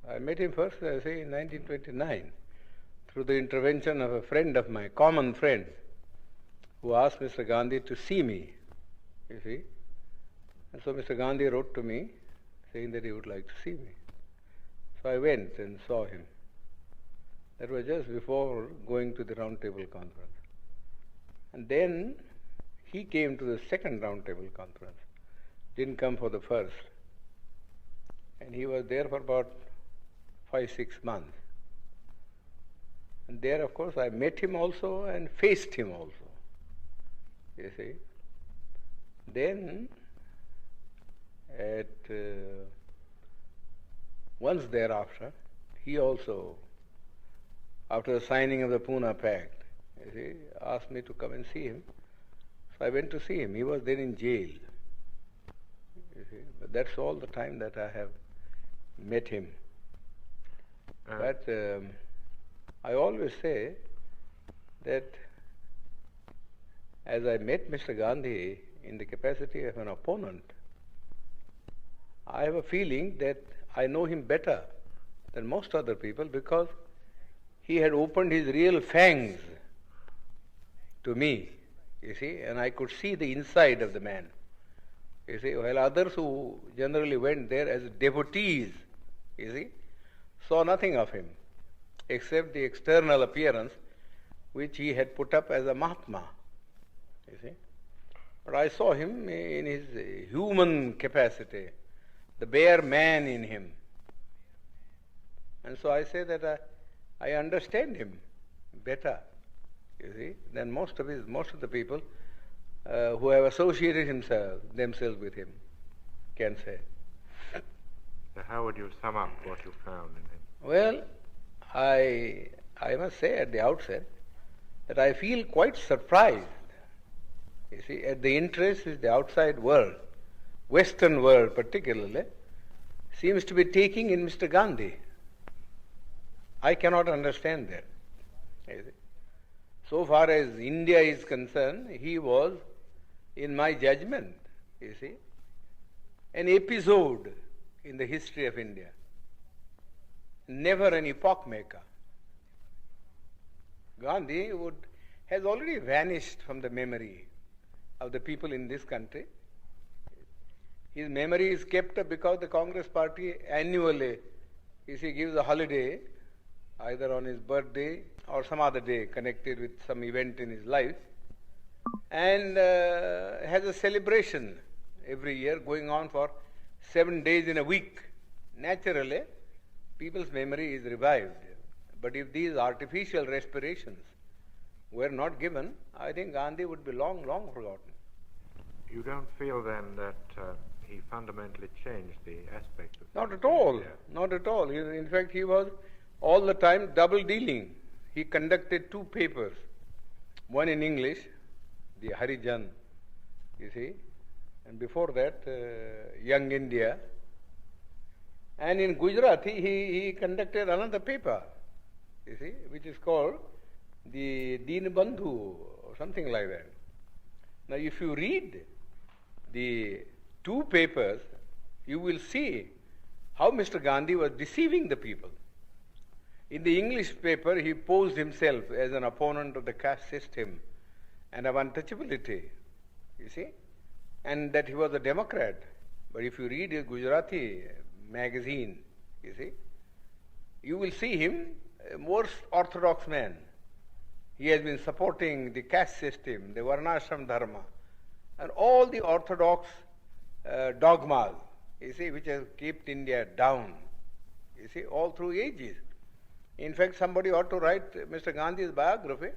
I met him first, say, in 1929, through the intervention of a friend of mine, common friend, who asked Mr. Gandhi to see me, you see. And so Mr. Gandhi wrote to me saying that he would like to see me. So I went and saw him. That was just before going to the Round Table Conference. And then he came to the second Round Table Conference, didn't come for the first. And he was there for about 5-6 months. And there, of course, I met him also and faced him also, you see. Then, once thereafter, he also, after the signing of the Pune Pact, you see, asked me to come and see him. So I went to see him. He was then in jail, you see. But that's all the time that I have met him. But I always say that as I met Mr. Gandhi in the capacity of an opponent, I have a feeling that I know him better than most other people because he had opened his real fangs to me, you see, and I could see the inside of the man. You see, while others who generally went there as devotees, you see, saw nothing of him except the external appearance which he had put up as a Mahatma, you see. But I saw him in his human capacity, the bare man in him. And so I say that I understand him better, you see, than most of the people who have associated themselves with him can say. So how would you sum up what you found in him? Well, I must say at the outset that I feel quite surprised, you see, at the interest which the outside world, Western world particularly, seems to be taking in Mr. Gandhi. I cannot understand that. You see. So far as India is concerned, he was, in my judgment, you see, an episode in the history of India. Never an epoch maker. Gandhi has already vanished from the memory of the people in this country. His memory is kept up because the Congress party annually, you see, gives a holiday either on his birthday or some other day connected with some event in his life, and has a celebration every year going on for 7 days in a week. Naturally, people's memory is revived. But if these artificial respirations were not given, I think Gandhi would be long, long forgotten. You don't feel then that he fundamentally changed the aspect of Not at all. India? Not at all. In fact, he was all the time double dealing. He conducted 2 papers, one in English, the Harijan, you see, and before that, Young India. And in Gujarati, he conducted another paper, you see, which is called the Deen Bandhu or something like that. Now, if you read the 2 papers, you will see how Mr. Gandhi was deceiving the people. In the English paper, he posed himself as an opponent of the caste system and of untouchability, you see, and that he was a Democrat. But if you read his Gujarati magazine, you see, you will see him a more orthodox man. He has been supporting the caste system, the Varnashram Dharma, and all the orthodox dogmas, you see, which have kept India down, you see, all through ages. In fact, somebody ought to write Mr. Gandhi's biography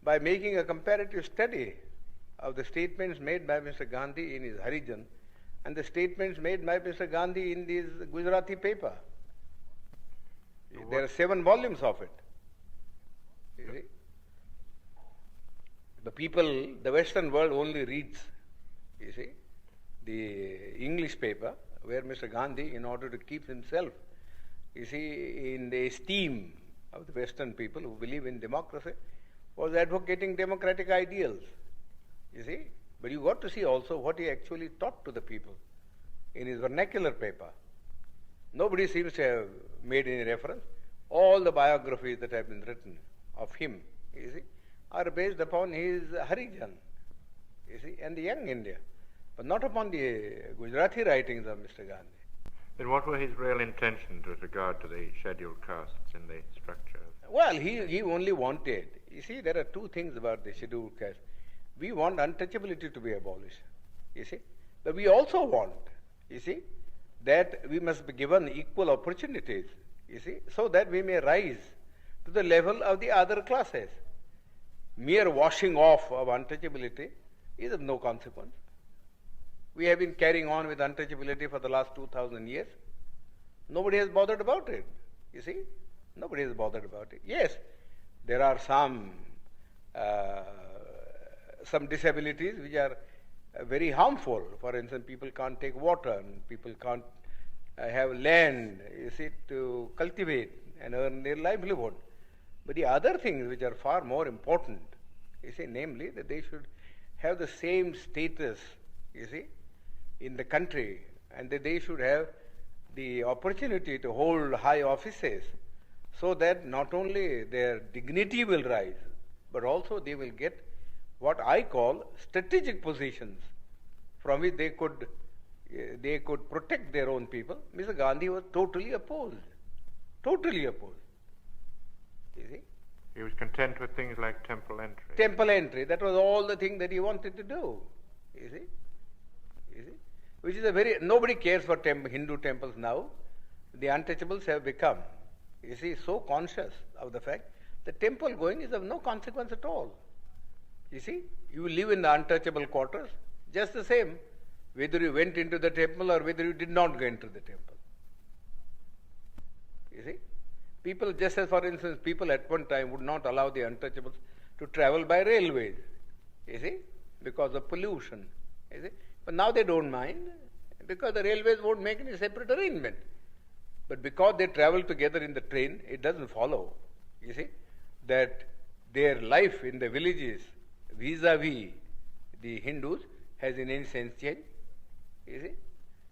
by making a comparative study of the statements made by Mr. Gandhi in his Harijan and the statements made by Mr. Gandhi in this Gujarati paper. There are 7 volumes of it. You see? The people, the Western world only reads, you see, the English paper where Mr. Gandhi, in order to keep himself, you see, in the esteem of the Western people who believe in democracy, was advocating democratic ideals, you see. But you got to see also what he actually taught to the people in his vernacular paper. Nobody seems to have made any reference. All the biographies that have been written of him, you see, are based upon his Harijan, you see, and the young India, but not upon the Gujarati writings of Mr. Gandhi. Then what were his real intentions with regard to the scheduled castes in the structure? Well, he only wanted, you see, there are two things about the scheduled caste. We want untouchability to be abolished, you see, but we also want, you see, that we must be given equal opportunities, you see, so that we may rise to the level of the other classes. Mere washing off of untouchability is of no consequence. We have been carrying on with untouchability for the last 2000 years. Nobody has bothered about it, you see. Nobody has bothered about it. Yes, there are some disabilities which are very harmful. For instance, people can't take water, and people can't have land, you see, to cultivate and earn their livelihood. But the other things which are far more important, you see, namely that they should have the same status, you see, in the country, and that they should have the opportunity to hold high offices, so that not only their dignity will rise, but also they will get what I call strategic positions from which they could protect their own people. Mr. Gandhi was totally opposed. Totally opposed. You see? He was content with things like temple entry. Temple entry, that was all the thing that he wanted to do. You see? You see? Which is a very, nobody cares for Hindu temples now. The untouchables have become, you see, so conscious of the fact that temple going is of no consequence at all. You see, you live in the untouchable quarters, just the same, whether you went into the temple or whether you did not go into the temple. You see, people, just as for instance, people at one time would not allow the untouchables to travel by railways, you see, because of pollution, you see. But now they don't mind, because the railways won't make any separate arrangement. But because they travel together in the train, it doesn't follow, you see, that their life in the villages vis-a-vis the Hindus has in any sense changed. You see,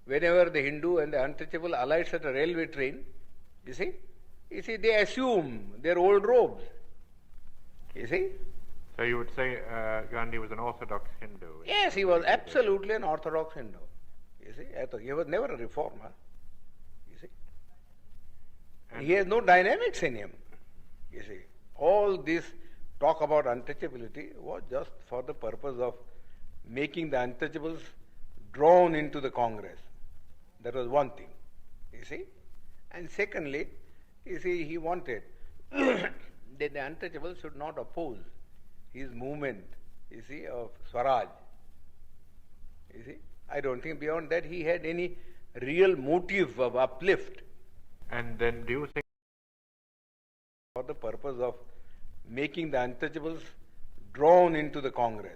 whenever the Hindu and the untouchable alights at a railway train, you see, they assume their old robes. You see? So you would say Gandhi was an orthodox Hindu? Yes, he was absolutely an orthodox Hindu. You see, he was never a reformer. You see, and he has no dynamics in him. You see, all this talk about untouchability was just for the purpose of making the untouchables drawn into the Congress. That was one thing, you see. And secondly, you see, he wanted that the untouchables should not oppose his movement, you see, of Swaraj. You see, I don't think beyond that he had any real motive of uplift. And then do you think For the purpose of making the untouchables drawn into the Congress.